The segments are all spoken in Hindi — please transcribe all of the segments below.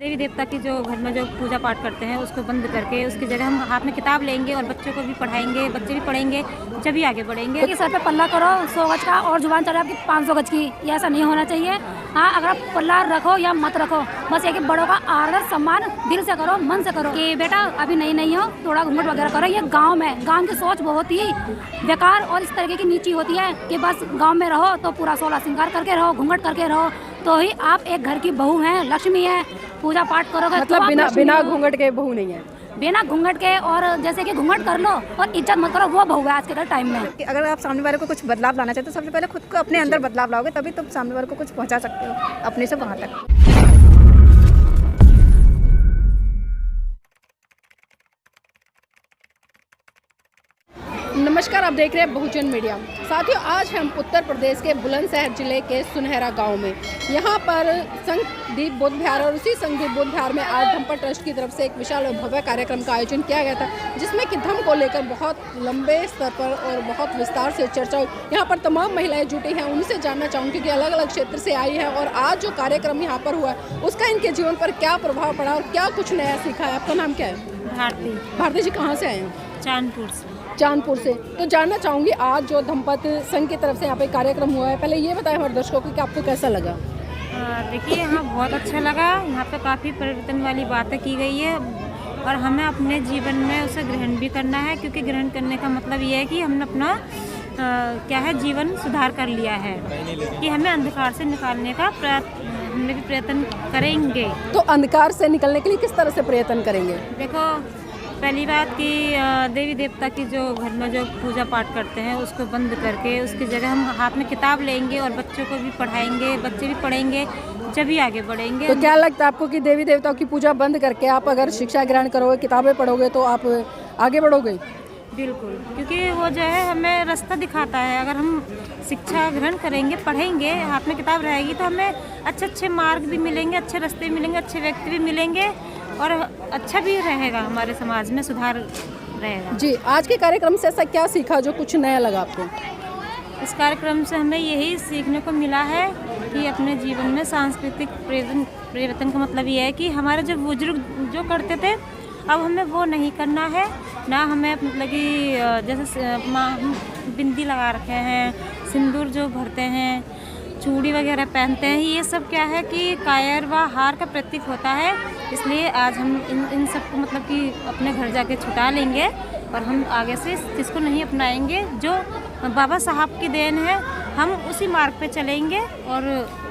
देवी देवता की जो घर में जो पूजा पाठ करते हैं उसको बंद करके उसकी जगह हम हाथ में किताब लेंगे और बच्चों को भी पढ़ाएंगे, बच्चे भी पढ़ेंगे, जब भी आगे बढ़ेंगे। कि सर पे पल्ला करो 100 गज का और जुबान चढ़े आपकी 500 गज की, ये ऐसा नहीं होना चाहिए। हाँ, अगर आप पल्ला रखो या मत रखो, बस ये कि बड़ों का आदर सम्मान दिल से करो, मन से करो कि बेटा अभी नहीं हो, थोड़ा घूंघट वगैरह करो। ये गाँव में गाँव की सोच बहुत ही बेकार और इस तरीके की नीची होती है कि बस गाँव में रहो तो पूरा 16 श्रृंगार करके रहो, घूंघट करके रहो, तो ही आप एक घर की बहू हैं, लक्ष्मी है। पूजा पाठ करोगे मतलब तो बिना घूंघट के बहू नहीं है। बिना घूंघट के, और जैसे कि घूंघट कर लो और इज्जत मत करो, वो बहू है आज के टाइम में। अगर आप सामने वाले को कुछ बदलाव लाना चाहते हो तो सबसे पहले खुद को अपने अंदर बदलाव लाओगे, तभी तुम सामने वाले को कुछ पहुंचा सकते हो अपने से वहाँ तक। नमस्कार, आप देख रहे हैं बहुजन मीडिया। साथियों, आज हम उत्तर प्रदेश के बुलंदशहर जिले के सुनहरा गांव में, यहाँ पर संघदीप बौद्ध विहार और उसी संघदीप बौद्ध विहार में आज धम्म ट्रस्ट की तरफ से एक विशाल और भव्य कार्यक्रम का आयोजन किया गया था, जिसमें कि धम्म को लेकर बहुत लंबे स्तर पर और बहुत विस्तार से चर्चा हुई। यहाँ पर तमाम महिलाएं जुटी हैं, उनसे जानना चाहूँगी कि अलग अलग क्षेत्र से आई है और आज जो कार्यक्रम यहाँ पर हुआ उसका इनके जीवन पर क्या प्रभाव पड़ा और क्या कुछ नया सीखा है। आपका नाम क्या है? भारती जी। कहाँ से आए हैं? चांदपुर से। तो जानना चाहूँगी, आज जो धम्मपद संघ की तरफ से यहाँ पे कार्यक्रम हुआ है, पहले ये बताएं हमारे दर्शकों को कि आपको कैसा लगा। देखिए, यहाँ बहुत अच्छा लगा। यहाँ पे काफ़ी परिवर्तन वाली बातें की गई है और हमें अपने जीवन में उसे ग्रहण भी करना है, क्योंकि ग्रहण करने का मतलब ये है कि हमने अपना क्या है जीवन सुधार कर लिया है, कि हमें अंधकार से निकालने का हमने भी प्रयत्न करेंगे। तो अंधकार से निकलने के लिए किस तरह से प्रयत्न करेंगे? देखो, पहली बात कि देवी देवता की जो घर में जो पूजा पाठ करते हैं उसको बंद करके उसकी जगह हम हाथ में किताब लेंगे और बच्चों को भी पढ़ाएंगे, बच्चे भी पढ़ेंगे, जब भी आगे बढ़ेंगे। तो क्या लगता है आपको कि देवी देवताओं की पूजा बंद करके आप अगर शिक्षा ग्रहण करोगे, किताबें पढ़ोगे, तो आप आगे बढ़ोगे? बिल्कुल, क्योंकि वो जो है हमें रास्ता दिखाता है। अगर हम शिक्षा ग्रहण करेंगे, पढ़ेंगे, हाथ में किताब रहेगी, तो हमें अच्छे मार्ग भी मिलेंगे, अच्छे रास्ते मिलेंगे, अच्छे व्यक्ति भी मिलेंगे और अच्छा भी रहेगा, हमारे समाज में सुधार रहेगा। जी, आज के कार्यक्रम से ऐसा क्या सीखा जो कुछ नया लगा आपको? इस कार्यक्रम से हमें यही सीखने को मिला है कि अपने जीवन में सांस्कृतिक परिवर्तन का मतलब ये है कि हमारे जो बुजुर्ग जो करते थे, अब हमें वो नहीं करना है। ना हमें मतलब कि जैसे बिंदी लगा रखे हैं, सिंदूर जो भरते हैं, चूड़ी वगैरह पहनते हैं, ये सब क्या है कि कायर व हार का प्रतीक होता है। इसलिए आज हम इन सब को मतलब कि अपने घर जाके छुटा लेंगे और हम आगे से इसको नहीं अपनाएंगे। जो बाबा साहब की देन है, हम उसी मार्ग पे चलेंगे। और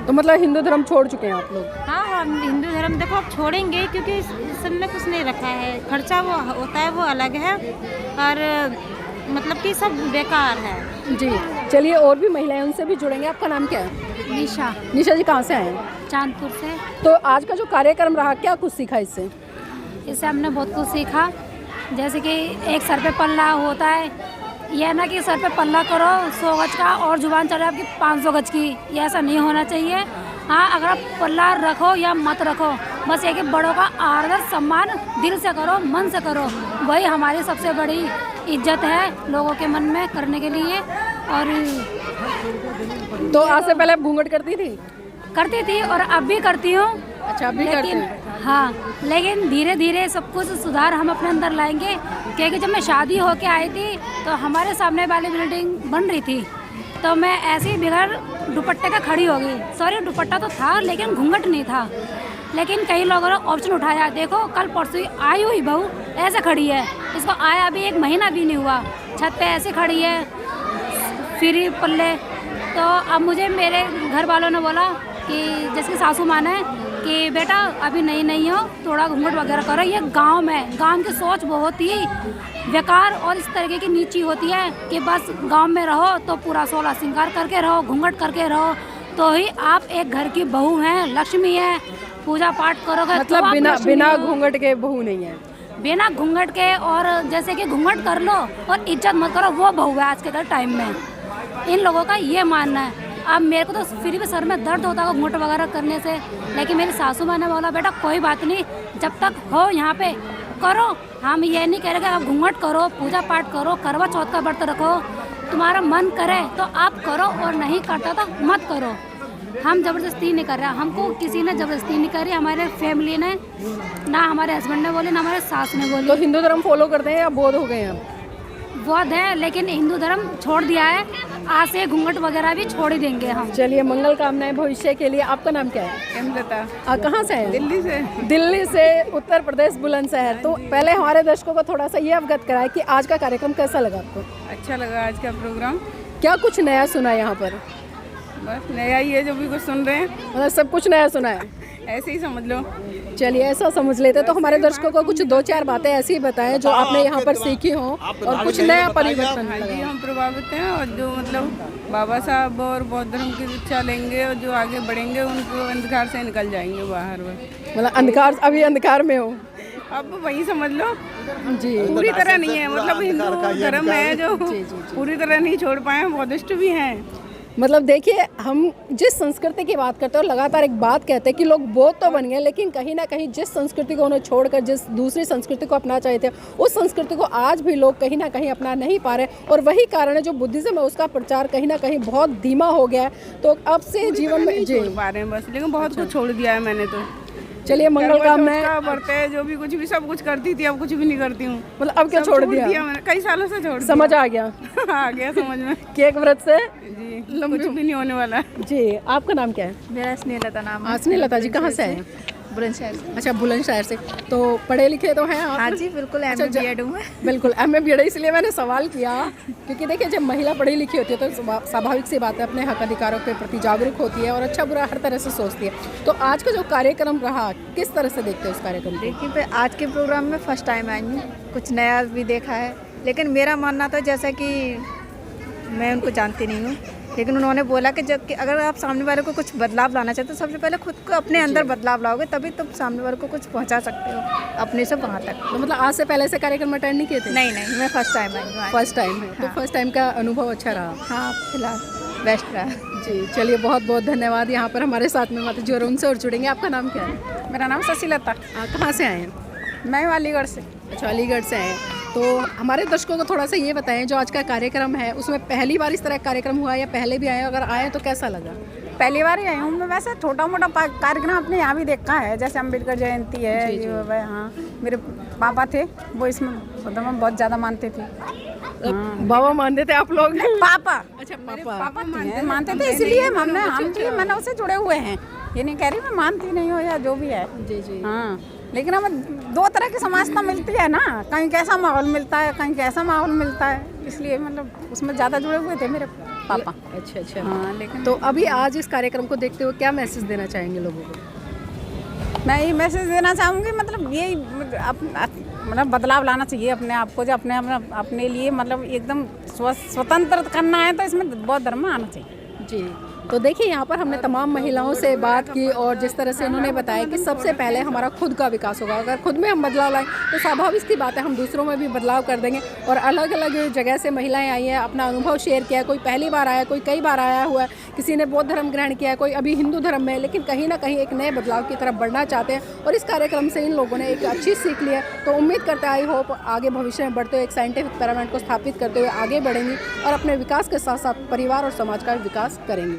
तो मतलब हिंदू धर्म छोड़ चुके हैं आप लोग? हाँ, हम हिंदू धर्म देखो अब छोड़ेंगे, क्योंकि इस सब में कुछ नहीं रखा है। खर्चा वो होता है, वो अलग है, और मतलब कि सब बेकार है। जी, चलिए और भी महिलाएं उनसे भी जुड़ेंगे। आपका नाम क्या है? निशा। निशा जी, कहाँ से आए हैं? चांदपुर से। तो आज का जो कार्यक्रम रहा, क्या कुछ सीखा इससे? इससे हमने बहुत कुछ सीखा, जैसे कि एक सर पे पल्ला होता है, यह ना कि सर पे पल्ला करो 100 गज का और जुबान चढ़े आपकी 500 गज की, ये ऐसा नहीं होना चाहिए। हाँ, अगर आप पल्ला रखो या मत रखो, बस ये कि बड़ों का आदर सम्मान दिल से करो, मन से करो, वही हमारी सबसे बड़ी इज्जत है लोगों के मन में करने के लिए। और तो आज से पहले आप घूंघट करती थी और अब भी करती हूँ। अच्छा, अभी करती हैं? हाँ, लेकिन धीरे धीरे सब कुछ सुधार हम अपने अंदर लाएंगे, क्योंकि जब मैं शादी होके आई थी तो हमारे सामने वाली बिल्डिंग बन रही थी, तो मैं ऐसे ही बगैर दुपट्टे का खड़ी हो गई। सॉरी, दुपट्टा तो था लेकिन घूंघट नहीं था। लेकिन कई लोगों ने ऑप्शन उठाया, देखो कल परसों आई हुई बहू ऐसे खड़ी है, इसको आया अभी 1 महीना भी नहीं हुआ, छत पे ऐसे खड़ी है फ्री पल्ले। तो अब मुझे मेरे घर वालों ने बोला कि जैसे कि सासू माँ ने कि बेटा अभी नहीं हो, थोड़ा घूंघट वगैरह करो। ये गांव में गांव की सोच बहुत ही बेकार और इस तरीके की नीची होती है कि बस गांव में रहो तो पूरा 16 श्रृंगार करके रहो, घूंघट करके रहो, तो ही आप एक घर की बहू हैं, लक्ष्मी है। पूजा पाठ करोगे मतलब तो बिना घूंघट के बहू नहीं है? बिना घूंघट के, और जैसे कि घूंघट कर लो और इज्जत मत करो, वो बहू है आज के टाइम में। इन लोगों का ये मानना है। अब मेरे को तो फिर भी सर में दर्द होता है घूंघट वगैरह करने से, लेकिन मेरी सासू माँ ने बोला बेटा कोई बात नहीं, जब तक हो यहाँ पे करो। हम ये नहीं कह रहे कि आप घूंघट करो, पूजा पाठ करो, करवा चौथ का व्रत रखो, तुम्हारा मन करे तो आप करो और नहीं करता तो मत करो। हम ज़बरदस्ती नहीं कर रहे, हमको किसी ने ज़बरदस्ती नहीं करी, हमारे फैमिली ने, ना हमारे हस्बैंड ने बोले, ना हमारे सास ने बोले। तो हिंदू धर्म फॉलो करते हैं या बौद्ध हो गए हैं? बौद्ध है, लेकिन हिंदू धर्म छोड़ दिया है, आज से घूंघट वगैरह भी छोड़ ही देंगे हम। चलिए, मंगल कामनाएं भविष्य के लिए। आपका नाम क्या है? हेमलता। कहाँ से है? दिल्ली से। दिल्ली से उत्तर प्रदेश बुलंदशहर। तो पहले हमारे दर्शकों को थोड़ा सा ये अवगत कराएं कि आज का कार्यक्रम कैसा लगा आपको? अच्छा लगा आज का प्रोग्राम। क्या कुछ नया सुना यहाँ पर? बस नया ही है, जो भी कुछ सुन रहे हैं मतलब सब कुछ नया सुना है? ऐसे ही समझ लो। चलिए, ऐसा समझ लेते तो हमारे दर्शकों को कुछ 2-4 बातें ऐसी बताएं जो आपने यहाँ पर सीखी हो और कुछ नया परिवर्तन हाँ जी, लगा। हम प्रभावित हैं, और जो मतलब बाबा साहब और बौद्ध धर्म की शिक्षा लेंगे और जो आगे बढ़ेंगे उनको अंधकार से निकल जाएंगे बाहर। मतलब अंधकार, अभी अंधकार में हो? अब वही समझ लो जी, पूरी तरह नहीं है, मतलब हिंदू धर्म है जो पूरी तरह नहीं छोड़ पाए, बौद्धिस्ट भी हैं। मतलब देखिए, हम जिस संस्कृति की बात करते हैं और लगातार एक बात कहते हैं कि लोग बौद्ध तो बन गए, लेकिन कहीं ना कहीं जिस संस्कृति को उन्हें छोड़कर जिस दूसरी संस्कृति को अपना चाहे थे, उस संस्कृति को आज भी लोग कहीं ना कहीं अपना नहीं पा रहे। और वही कारण है जो बुद्धिज्म है, उसका प्रचार कहीं ना कहीं बहुत धीमा हो गया है। तो अब से जीवन में जी पा रहे हैं बस, लेकिन बहुत कुछ छोड़ दिया है मैंने तो। चलिए, मंगल कामनाएं। बढ़ते हैं, जो भी कुछ भी सब कुछ करती थी, अब कुछ भी नहीं करती हूँ। मतलब अब क्या छोड़ दिया? मैंने कई सालों से छोड़ दिया। समझ आ गया? आ गया समझ में। केक व्रत से जी, कुछ भी नहीं होने वाला। जी, आपका नाम क्या है? मेरा स्नेहलता नाम है। स्नेहलता जी, कहाँ से है? बुलंदशहर से। अच्छा, बुलंदशहर से। तो पढ़े लिखे तो हैं आप? हाँ जी, बिल्कुल अच्छा, MA BEd हूँ मैं। बिल्कुल MA BEd, इसलिए मैंने सवाल किया क्योंकि देखिए, जब महिला पढ़ी लिखी होती है तो स्वाभाविक सी बात है, अपने हक अधिकारों के प्रति जागरूक होती है और अच्छा बुरा हर तरह से सोचती है। तो आज का जो कार्यक्रम रहा, किस तरह से देखते हैं उस कार्यक्रम को? देखिए, पर आज के प्रोग्राम में फर्स्ट टाइम आई हूँ, कुछ नया भी देखा है। लेकिन मेरा मानना था, जैसा कि मैं उनको जानती नहीं हूँ, लेकिन उन्होंने बोला कि जब कि अगर आप सामने वाले को कुछ बदलाव लाना चाहते हो, सबसे पहले खुद को अपने अंदर बदलाव लाओगे, तभी तुम सामने वाले को कुछ पहुंचा सकते हो, अपने से वहाँ तक। तो मतलब आज से पहले से कार्यक्रम अटेंड नहीं किए थे? नहीं, मैं फर्स्ट टाइम आई हूँ। फर्स्ट टाइम है। तो फर्स्ट टाइम का अनुभव अच्छा रहा? हाँ, फिलहाल बेस्ट रहा। जी, चलिए, बहुत बहुत धन्यवाद। यहाँ पर हमारे साथ में माता जी और उनसे और जुड़ेंगे। आपका नाम क्या है? मेरा नाम शशिलता। कहाँ से आए हैं? मैं अलीगढ़ से। अच्छा, अलीगढ़ से हैं। तो हमारे दर्शकों को थोड़ा सा ये बताएं, जो आज का कार्यक्रम है उसमें पहली बार इस तरह का कार्यक्रम हुआ या पहले भी आए? अगर आए तो कैसा लगा? पहली बार ही आई हूँ मैं। वैसे छोटा मोटा कार्यक्रम अपने यहाँ भी देखा है, जैसे अम्बेडकर जयंती है। जी, जी। हाँ, मेरे पापा थे, वो इसमें बहुत ज़्यादा मानते थे। बाबा मानते थे आप लोग? पापा, अच्छा, पापा। पापा मानते थे, इसलिए हम उससे जुड़े हुए हैं। ये नहीं कह रही मैं मानती नहीं हूँ या जो भी है। जी जी। हाँ, लेकिन हमें दो तरह की समाजता मिलती है ना, कहीं कैसा माहौल मिलता है, कहीं कैसा माहौल मिलता है, इसलिए मतलब उसमें ज़्यादा जुड़े हुए थे मेरे पापा। अच्छा अच्छा। हाँ, लेकिन तो अभी आज इस कार्यक्रम को देखते हुए क्या मैसेज देना चाहेंगे लोगों को? मैं ये मैसेज देना चाहूँगी, मतलब ये मतलब बदलाव लाना चाहिए अपने आप को, जो अपने लिए मतलब एकदम स्वतंत्र करना है, तो इसमें बौद्ध धर्म में आना चाहिए। जी, तो देखिए, यहाँ पर हमने तमाम महिलाओं से बात की और जिस तरह से उन्होंने बताया कि सबसे पहले हमारा खुद का विकास होगा। अगर खुद में हम बदलाव लाएं तो स्वाभाविक सी बात है, हम दूसरों में भी बदलाव कर देंगे। और अलग अलग जगह से महिलाएं आई हैं, अपना अनुभव शेयर किया है। कोई पहली बार आया, कोई कई बार आया हुआ है, किसी ने बौद्ध धर्म ग्रहण किया है, कोई अभी हिंदू धर्म में है, लेकिन कहीं ना कहीं एक नए बदलाव की तरफ बढ़ना चाहते हैं। और इस कार्यक्रम से इन लोगों ने एक अच्छी सीख ली है। तो उम्मीद करते हैं, आई होप आगे भविष्य में बढ़ते हुए एक साइंटिफिक पिरामिड को स्थापित करते हुए आगे बढ़ेंगी और अपने विकास के साथ साथ परिवार और समाज का विकास करेंगी।